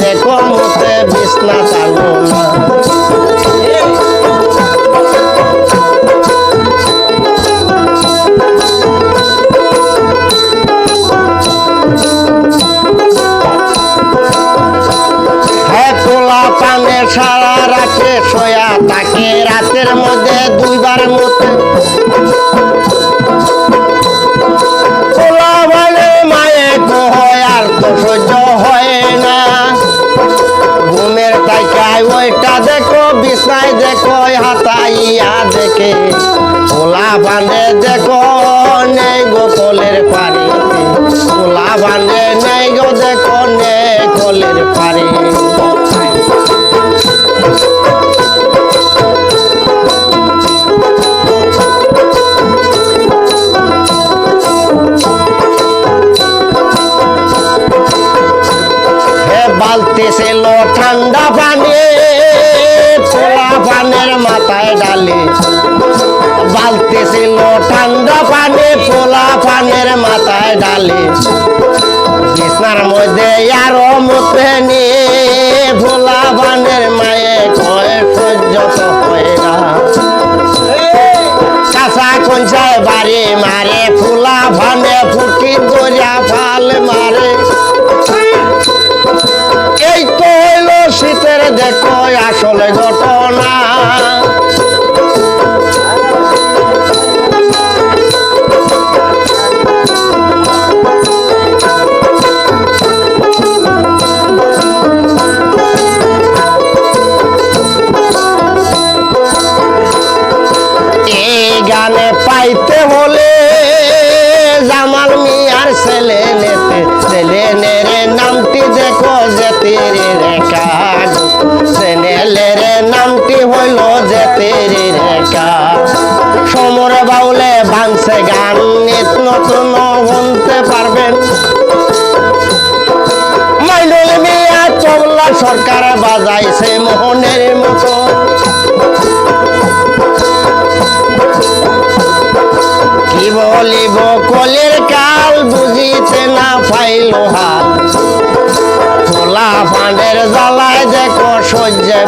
দেখো মুতে বিছনা চালো না পানে সারা রাতে সোয়া তাকে রাতের মধ্যে দুইবার মতে পোলা বলে মায়ে কয় আর তো সহ্য হয় না ঘুমের তাইকায় ওইটা দেখো বিছায় দেখো হাতাইয়া দেখে পোলা বাঁধে দেখো নেই গো কলের পারে পোলা বাঁধে নেই গো দেখো নেই কলের পারে বালতি ছিল ঠান্ডা পানি পোলা পানের মাথায় ডালে বালতি ছিল ঠান্ডা পানি পোলা পানের মাথায় ডালে বিছনার মধ্যে আরো মুতে নিয়ে পোলা পানের মায়ে কয় সহ্য তো হয় না কাঁচা কঞ্চায় বাড়ি মারে পোলা পানে ফুকি দরিয়া ফাল মারে এই তো হইল শীতের দেখো আসলে ঘটনা এই গানে পাইতে হলে জামাল মিয়ার ছেলে নেতে ছেলে নেরে নামটি দেখো যেতেরে রেখা ছেলের নামটি হইল যেতেরে রেখা সমর বাউলে ভাঙছে গান নিত নতুন শুনতে পারবেন মাইনুল মিয়া চবলা সরকার বাজাইছে মোহনের মতো কি বলিব কলের কাল বুঝিতে না পাইল হাল পোলা পানের জ্বালায় দেখো সহ্যে